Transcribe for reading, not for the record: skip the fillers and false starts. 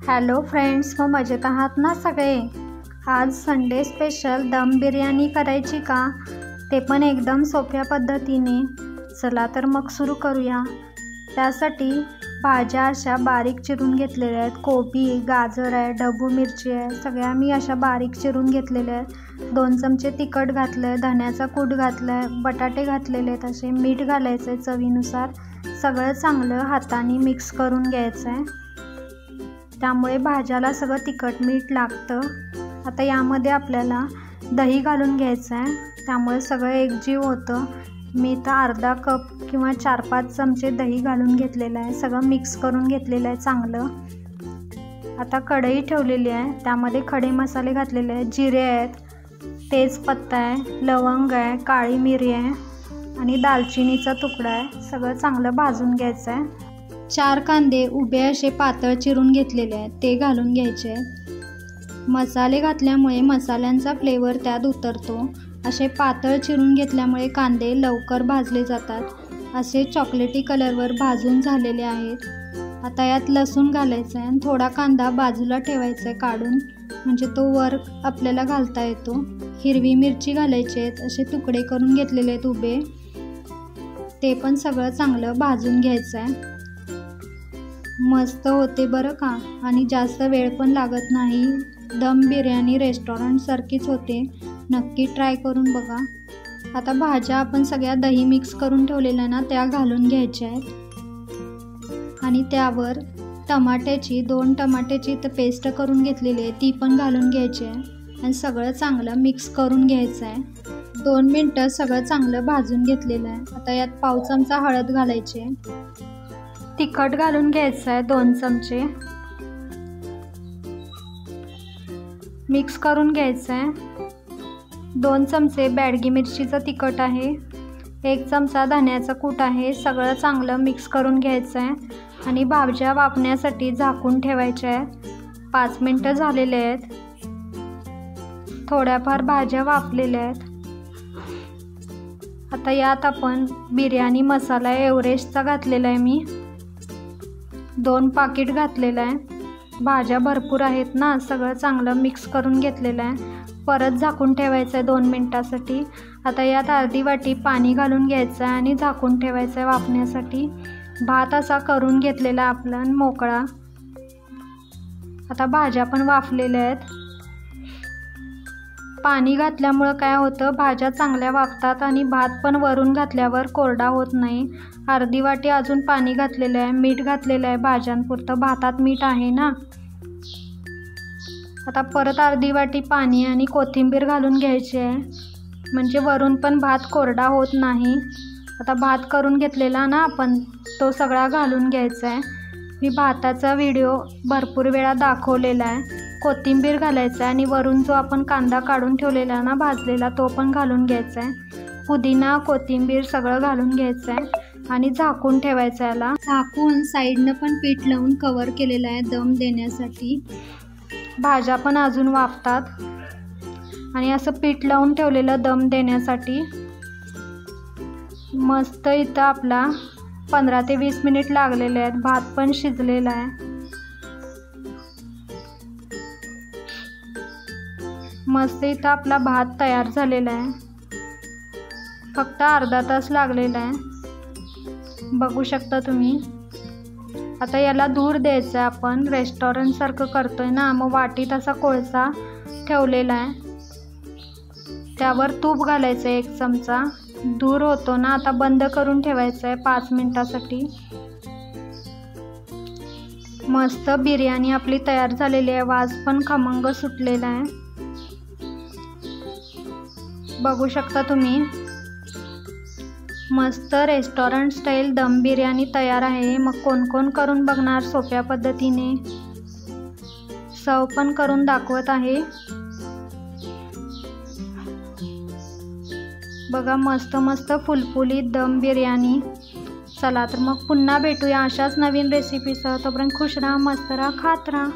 Hello friends, मग मजेत आहात ना सगळे। आज संडे स्पेशल दम बिर्याणी करायची का, ते पण एकदम सोप्या पद्धतीने। चला तर मग सुरू करूया। त्यासाठी भाज्या अशा बारीक चिरून घेतलेल्या आहेत। कोबी, गाजर आहे, ढबू मिरची आहे, सगळ्या मी अशा बारीक चिरून घेतलेल्या आहेत। 2 चमचे तिखट घातलं आहे, धण्याचा कूट घातला आहे, बटाटे घातलेले आहेत, असे मीठ घालायचं आहे चवीनुसार। सगळं चांगलं हाताने मिक्स करून घ्यायचं आहे, त्यामुळे भाज्याला सगळं तिखट मीठ लागतं। आता यामध्ये आपल्याला दही घालून घ्यायचं आहे, त्यामुळे सगळं एकजीव होतं। मी तर अर्धा कप किंवा 4-5 चमचे दही घालून घेतलेलं आहे, सगळं मिक्स करून घेतलेलं आहे चांगलं। आता कढई ठेवलेली आहे, त्यामध्ये खडे मसाले घातलेले आहेत। जिरे आहेत, तेजपत्ता आहे, लवंग आहे, काळी मिरी आहे आणि दालचिनीचा तुकडा आहे। सगळं चांगलं भाजून घ्यायचं आहे। 4 कांदे उभे असे पातळ चिरून घेतलेले आहेत, ते घालून घ्यायचे आहेत। मसाले घातल्यामुळे मसाल्यांचा फ्लेवर त्यात उतरतो। असे पातळ चिरून घेतल्यामुळे कांदे लवकर भाजले जातात। असे चॉकलेटी कलरवर भाजून झालेले आहेत। आता यात लसूण घालायचं आहे आणि थोडा कांदा बाजूला ठेवायचा आहे काढून, म्हणजे तो वर आपल्याला घालता येतो। हिरवी मिरची घालायची आहेत, असे तुकडे करून घेतलेले आहेत उभे, ते पण सगळं चांगलं भाजून घ्यायचं आहे। मस्त होते बरं का, आणि जास्त वेळ पण लागत नाही। दम बिर्याणी रेस्टॉरंटसारखीच होते, नक्की ट्राय करून बघा। आता भाज्या आपण सगळ्या दही मिक्स करून ठेवलेल्या ना, त्या घालून घ्यायच्या आहेत आणि त्यावर टमाट्याची 2 टमाट्याची तर पेस्ट करून घेतलेली आहे, ती पण घालून घ्यायची आहे आणि सगळं चांगलं मिक्स करून घ्यायचं आहे। 2 मिनटं सगळं चांगलं भाजून घेतलेलं आहे। आता यात पाव चमचा हळद घालायची आहे, तिखट घालून घ्यायचं आहे 2 चमचे, मिक्स करून घ्यायचं आहे। 2 चमचे बॅडगी मिरचीचं तिखट आहे, 1 चमचा धण्याचा कूट आहे। सगळं चांगलं मिक्स करून घ्यायचं आहे आणि भाज्या वाफण्यासाठी झाकून ठेवायच्या आहेत। 5 मिनटं झालेले आहेत, थोड्याफार भाज्या वाफलेल्या आहेत। आता यात आपण बिर्याणी मसाला एव्हरेस्टचा घातलेला आहे, मी 2 पाकिट घातलेलं आहे। भाज्या भरपूर आहेत ना, सगळं चांगलं मिक्स करून घेतलेलं आहे। परत झाकून ठेवायचं आहे 2 मिनटासाठी। आता यात अर्धी वाटी पाणी घालून घ्यायचं आहे आणि झाकून ठेवायचं आहे वाफण्यासाठी। भात असा करून घेतलेला आपला मोकळा। आता भाज्या पण वाफलेल्या आहेत। पाणी घातल्यामुळं काय होतं, भाज्या चांगल्या वाफतात आणि भात पण वरून घातल्यावर कोरडा होत नाही। अर्धी वाटी अजून पाणी घातलेलं आहे, मीठ घातलेलं आहे भाज्यांपुरतं, भातात मीठ आहे ना। आता परत अर्धी वाटी पाणी आणि कोथिंबीर घालून घ्यायची आहे, म्हणजे वरून पण भात कोरडा होत नाही। आता भात करून घेतलेला ना आपण, तो सगळा घालून घ्यायचा आहे। मी भाताचा व्हिडिओ भरपूर वेळा दाखवलेला आहे। कोथिंबीर घालायचं आहे आणि वरून जो आपण कांदा काढून ठेवलेला ना भाजलेला, तो पण घालून घ्यायचा आहे। पुदिना, कोथिंबीर सगळं घालून घ्यायचं आहे आणि झाकून ठेवायचं आहे। याला झाकून साईडनं पण पीठ लावून कवर केलेलं आहे दम देण्यासाठी। भाज्या पण अजून वाफतात आणि असं पीठ लावून ठेवलेलं दम देण्यासाठी। मस्त इथं आपला 15 ते 20 मिनिट लागलेले आहेत, भात पण शिजलेला आहे। मस्त इथं आपला भात तयार झालेला आहे, फक्त अर्धा तास लागलेला आहे, बघू शकता तुम्ही। आता याला धूर द्यायचा आहे, आपण रेस्टॉरंटसारखं करतोय ना, मग वाटीत असा कोळसा ठेवलेला आहे, त्यावर तूप घालायचं आहे 1 चमचा, धूर होतो ना। आता बंद करून ठेवायचं आहे 5 मिनटासाठी। मस्त बिर्याणी आपली तयार झालेली आहे, वास पण खमंग सुटलेला आहे, बघू शकता तुम्ही। मस्त रेस्टॉरंट स्टाईल दम बिर्याणी तयार आहे। मग कोण कोण करून बघणार सोप्या पद्धतीने, सर्व पण करून दाखवत आहे। बघा मस्त मस्त फुलफुलीत दम बिर्याणी। चला तर मग पुन्हा भेटूया अशाच नवीन रेसिपीसह। तोपर्यंत खुश राहा, मस्त राहा, खात राहा।